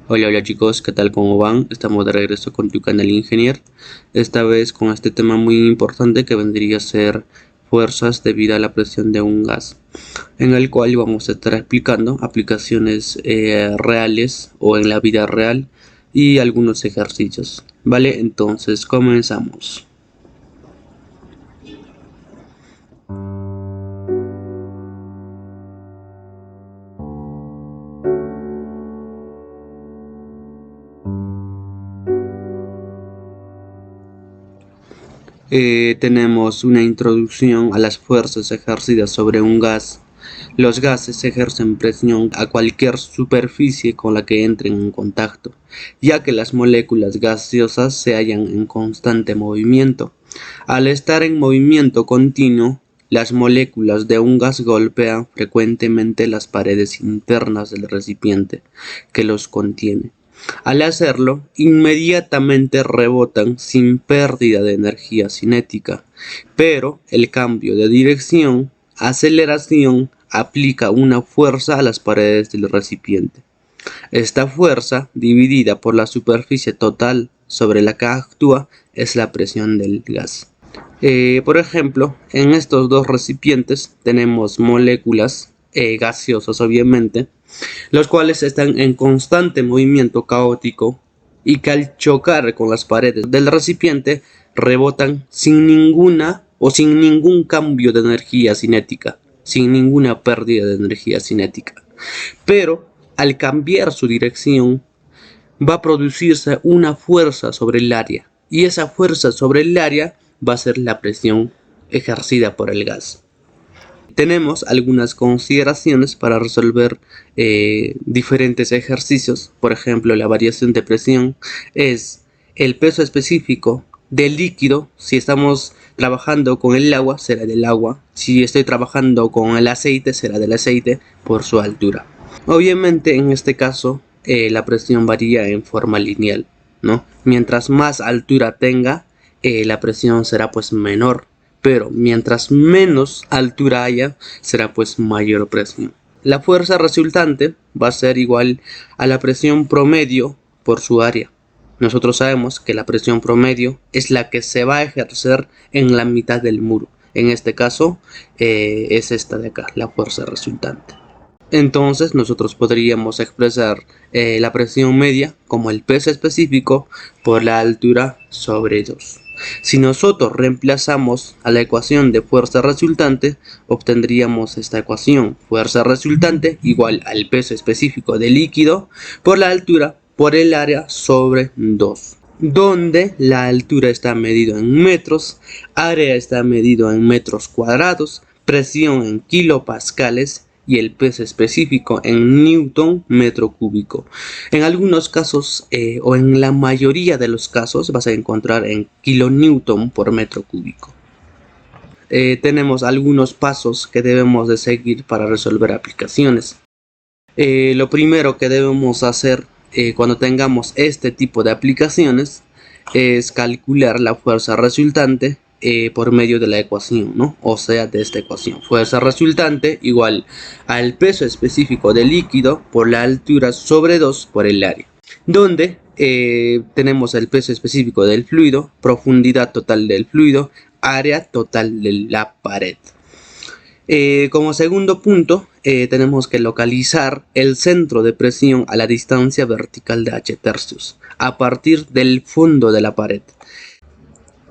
Hola, hola chicos, ¿qué tal? ¿Cómo van? Estamos de regreso con tu canal Ingenier. Esta vez con este tema muy importante que vendría a ser fuerzas debido a la presión de un gas, en el cual vamos a estar explicando aplicaciones reales o en la vida real y algunos ejercicios. Vale, entonces comenzamos. Tenemos una introducción a las fuerzas ejercidas sobre un gas. Los gases ejercen presión a cualquier superficie con la que entren en contacto, ya que las moléculas gaseosas se hallan en constante movimiento. Al estar en movimiento continuo, las moléculas de un gas golpean frecuentemente las paredes internas del recipiente que los contiene. Al hacerlo, inmediatamente rebotan sin pérdida de energía cinética, pero el cambio de dirección, aceleración, aplica una fuerza a las paredes del recipiente. Esta fuerza, dividida por la superficie total sobre la que actúa, es la presión del gas. Por ejemplo, en estos dos recipientes tenemos moléculas gaseosas, obviamente, los cuales están en constante movimiento caótico y que al chocar con las paredes del recipiente rebotan sin ningún cambio de energía cinética, sin ninguna pérdida de energía cinética. Pero al cambiar su dirección va a producirse una fuerza sobre el área, y esa fuerza sobre el área va a ser la presión ejercida por el gas. Tenemos algunas consideraciones para resolver diferentes ejercicios. Por ejemplo, la variación de presión es el peso específico del líquido. Si estamos trabajando con el agua, será del agua. Si estoy trabajando con el aceite, será del aceite por su altura. Obviamente, en este caso, la presión varía en forma lineal, ¿no? Mientras más altura tenga, la presión será pues menor, pero mientras menos altura haya, será pues mayor presión. La fuerza resultante va a ser igual a la presión promedio por su área. Nosotros sabemos que la presión promedio es la que se va a ejercer en la mitad del muro. En este caso es esta de acá, la fuerza resultante. Entonces nosotros podríamos expresar la presión media como el peso específico por la altura sobre 2. Si nosotros reemplazamos a la ecuación de fuerza resultante, obtendríamos esta ecuación: fuerza resultante igual al peso específico del líquido por la altura por el área sobre 2, donde la altura está medido en metros, área está medido en metros cuadrados, presión en kilopascales y el peso específico en newton metro cúbico. En algunos casos o en la mayoría de los casos vas a encontrar en kilonewton por metro cúbico. Tenemos algunos pasos que debemos de seguir para resolver aplicaciones. Lo primero que debemos hacer cuando tengamos este tipo de aplicaciones es calcular la fuerza resultante por medio de la ecuación, ¿no? O sea, de esta ecuación: fuerza resultante igual al peso específico del líquido por la altura sobre 2 por el área, donde tenemos el peso específico del fluido, profundidad total del fluido, área total de la pared. Como segundo punto, tenemos que localizar el centro de presión a la distancia vertical de h tercios, a partir del fondo de la pared.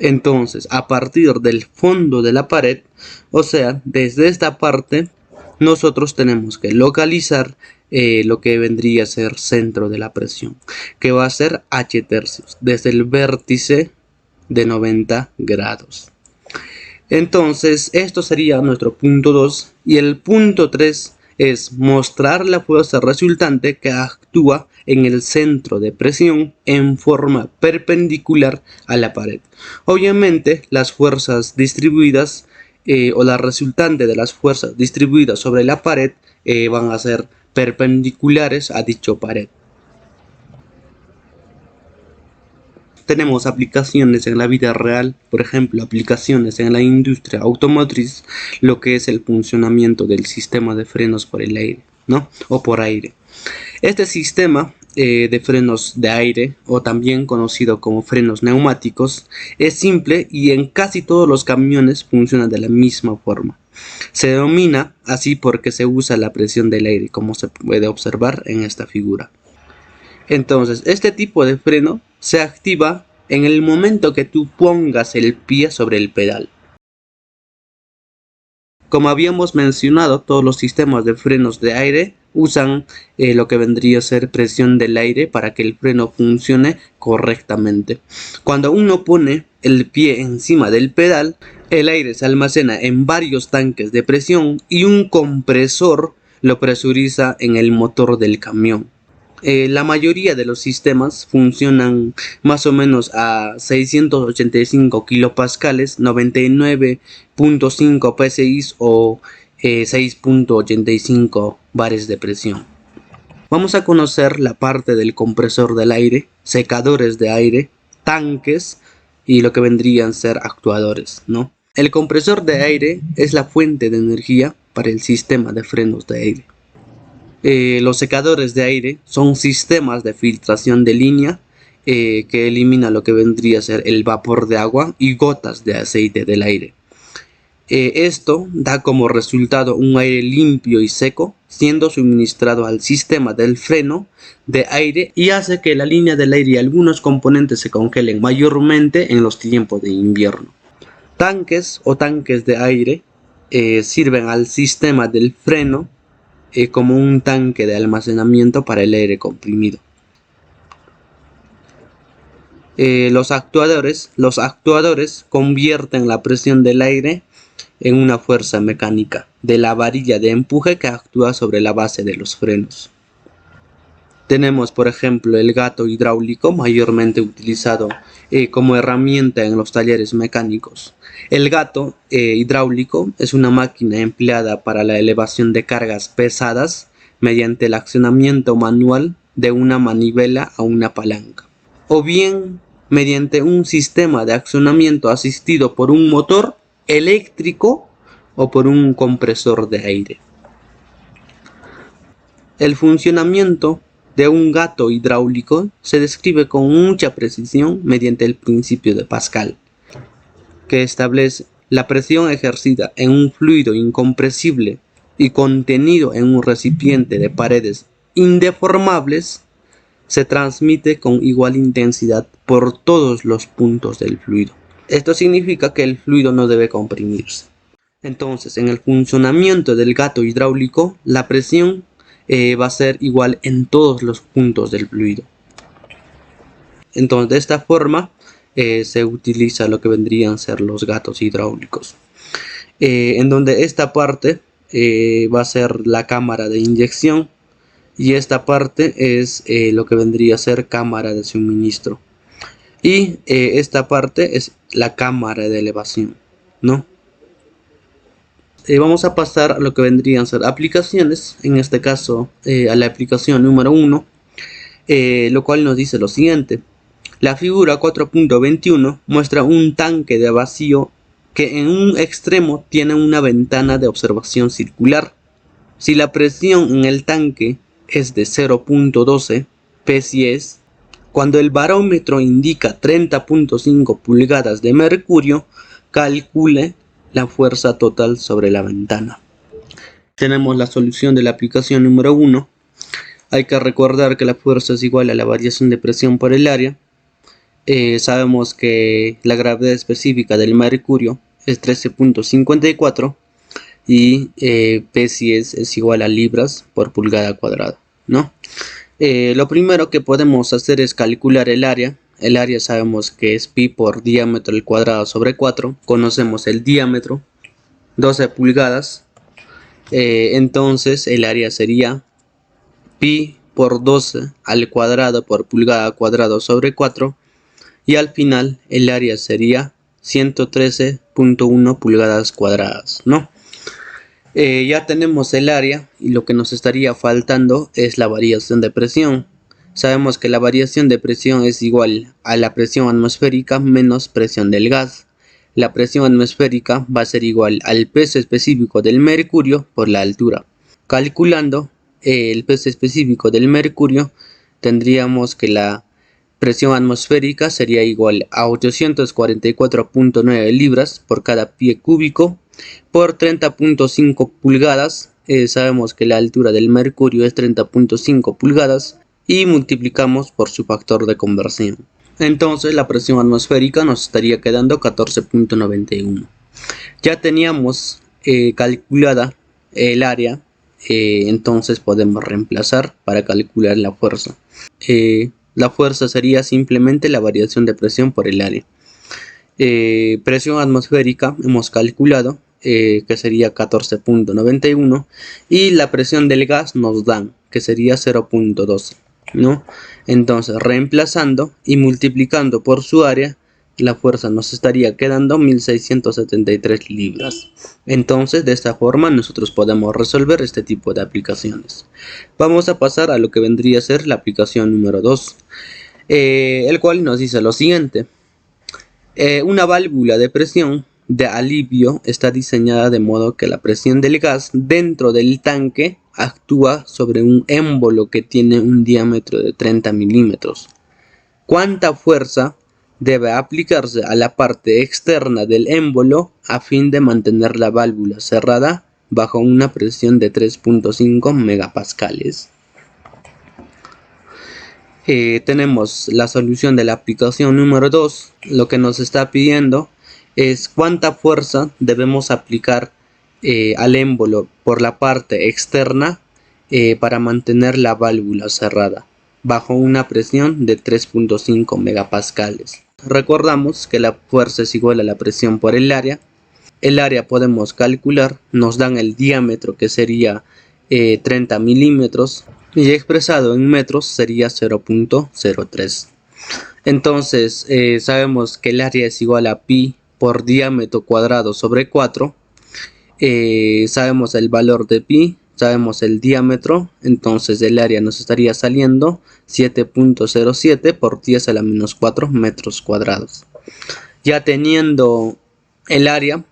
Entonces, a partir del fondo de la pared, o sea, desde esta parte, nosotros tenemos que localizar lo que vendría a ser centro de la presión, que va a ser h tercios, desde el vértice de 90 grados. Entonces, esto sería nuestro punto 2. Y el punto 3 es mostrar la fuerza resultante que actúa en el centro de presión en forma perpendicular a la pared. Obviamente, las fuerzas distribuidas o la resultante de las fuerzas distribuidas sobre la pared van a ser perpendiculares a dicha pared. Tenemos aplicaciones en la vida real, por ejemplo, aplicaciones en la industria automotriz, lo que es el funcionamiento del sistema de frenos por el aire, ¿no? O por aire. Este sistema de frenos de aire, o también conocido como frenos neumáticos, es simple y en casi todos los camiones funciona de la misma forma. Se denomina así porque se usa la presión del aire, como se puede observar en esta figura. Entonces, este tipo de freno se activa en el momento que tú pongas el pie sobre el pedal. Como habíamos mencionado, todos los sistemas de frenos de aire usan lo que vendría a ser presión del aire para que el freno funcione correctamente. Cuando uno pone el pie encima del pedal, el aire se almacena en varios tanques de presión y un compresor lo presuriza en el motor del camión. La mayoría de los sistemas funcionan más o menos a 685 kilopascales, 99.5 psi o 6.85 bares de presión. Vamos a conocer la parte del compresor del aire, secadores de aire, tanques y lo que vendrían a ser actuadores, ¿no? El compresor de aire es la fuente de energía para el sistema de frenos de aire. Los secadores de aire son sistemas de filtración de línea que elimina lo que vendría a ser el vapor de agua y gotas de aceite del aire. Esto da como resultado un aire limpio y seco, siendo suministrado al sistema del freno de aire y hace que la línea del aire y algunos componentes se congelen mayormente en los tiempos de invierno. Tanques o tanques de aire sirven al sistema del freno como un tanque de almacenamiento para el aire comprimido. Los actuadores convierten la presión del aire en una fuerza mecánica de la varilla de empuje que actúa sobre la base de los frenos. Tenemos, por ejemplo, el gato hidráulico, mayormente utilizado como herramienta en los talleres mecánicos. El gato hidráulico es una máquina empleada para la elevación de cargas pesadas mediante el accionamiento manual de una manivela a una palanca, o bien mediante un sistema de accionamiento asistido por un motor eléctrico o por un compresor de aire. El funcionamiento de un gato hidráulico se describe con mucha precisión mediante el principio de Pascal, que establece la presión ejercida en un fluido incompresible y contenido en un recipiente de paredes indeformables se transmite con igual intensidad por todos los puntos del fluido. Esto significa que el fluido no debe comprimirse. Entonces, en el funcionamiento del gato hidráulico, la presión va a ser igual en todos los puntos del fluido. Entonces, de esta forma se utiliza lo que vendrían a ser los gatos hidráulicos, en donde esta parte va a ser la cámara de inyección y esta parte es lo que vendría a ser cámara de suministro y esta parte es la cámara de elevación, ¿no? Vamos a pasar a lo que vendrían a ser aplicaciones, en este caso a la aplicación número 1, lo cual nos dice lo siguiente. La figura 4.21 muestra un tanque de vacío que en un extremo tiene una ventana de observación circular. Si la presión en el tanque es de 0.12 psi, cuando el barómetro indica 30.5 pulgadas de mercurio, calcule la fuerza total sobre la ventana. Tenemos la solución de la aplicación número 1. Hay que recordar que la fuerza es igual a la variación de presión por el área. Sabemos que la gravedad específica del mercurio es 13.54 y psi es igual a libras por pulgada cuadrada, ¿no? Lo primero que podemos hacer es calcular el área. El área sabemos que es pi por diámetro al cuadrado sobre 4. Conocemos el diámetro, 12 pulgadas. Entonces el área sería pi por 12 al cuadrado por pulgada cuadrado sobre 4. Y al final el área sería 113.1 pulgadas cuadradas, ¿no? Ya tenemos el área y lo que nos estaría faltando es la variación de presión. Sabemos que la variación de presión es igual a la presión atmosférica menos presión del gas. La presión atmosférica va a ser igual al peso específico del mercurio por la altura. Calculando el peso específico del mercurio tendríamos que la presión atmosférica sería igual a 844.9 libras por cada pie cúbico por 30.5 pulgadas. Sabemos que la altura del mercurio es 30.5 pulgadas y multiplicamos por su factor de conversión. Entonces la presión atmosférica nos estaría quedando 14.91. Ya teníamos calculada el área, entonces podemos reemplazar para calcular la fuerza. La fuerza sería simplemente la variación de presión por el área. Presión atmosférica hemos calculado que sería 14.91 y la presión del gas nos dan que sería 0.12, ¿no? Entonces reemplazando y multiplicando por su área, la fuerza nos estaría quedando 1673 libras. Entonces de esta forma nosotros podemos resolver este tipo de aplicaciones. Vamos a pasar a lo que vendría a ser la aplicación número 2, el cual nos dice lo siguiente. Una válvula de presión de alivio está diseñada de modo que la presión del gas dentro del tanque actúa sobre un émbolo que tiene un diámetro de 30 milímetros. ¿Cuánta fuerza debe aplicarse a la parte externa del émbolo a fin de mantener la válvula cerrada bajo una presión de 3.5 megapascales? Tenemos la solución de la aplicación número 2. Lo que nos está pidiendo es cuánta fuerza debemos aplicar al émbolo por la parte externa para mantener la válvula cerrada bajo una presión de 3.5 megapascales. Recordamos que la fuerza es igual a la presión por el área. El área podemos calcular, nos dan el diámetro que sería 30 milímetros y expresado en metros sería 0.03. Entonces sabemos que el área es igual a pi por diámetro cuadrado sobre 4. Sabemos el valor de pi, sabemos el diámetro, entonces el área nos estaría saliendo 7.07 por 10 a la menos 4 metros cuadrados. Ya teniendo el área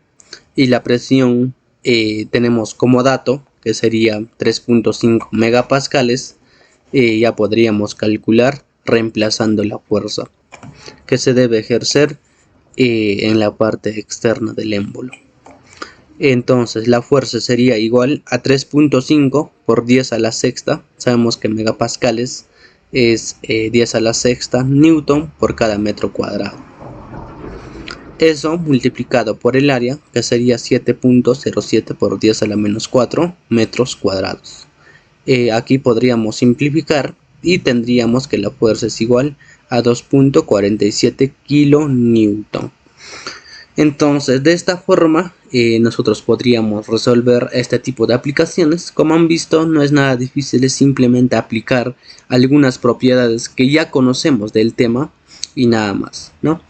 y la presión, tenemos como dato que sería 3.5 megapascales. Ya podríamos calcular reemplazando la fuerza que se debe ejercer en la parte externa del émbolo. Entonces la fuerza sería igual a 3.5 por 10 a la sexta. Sabemos que megapascales es 10 a la sexta newton por cada metro cuadrado. Eso multiplicado por el área, que sería 7.07 por 10 a la menos 4 metros cuadrados. Aquí podríamos simplificar y tendríamos que la fuerza es igual a 2.47 kilonewton. Entonces de esta forma nosotros podríamos resolver este tipo de aplicaciones. Como han visto, no es nada difícil, es simplemente aplicar algunas propiedades que ya conocemos del tema y nada más, ¿no?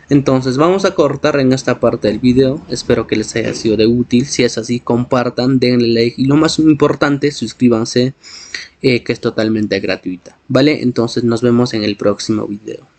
Entonces vamos a cortar en esta parte del video. Espero que les haya sido de útil. Si es así, compartan, denle like y lo más importante, suscríbanse, que es totalmente gratuita, ¿vale? Entonces nos vemos en el próximo video.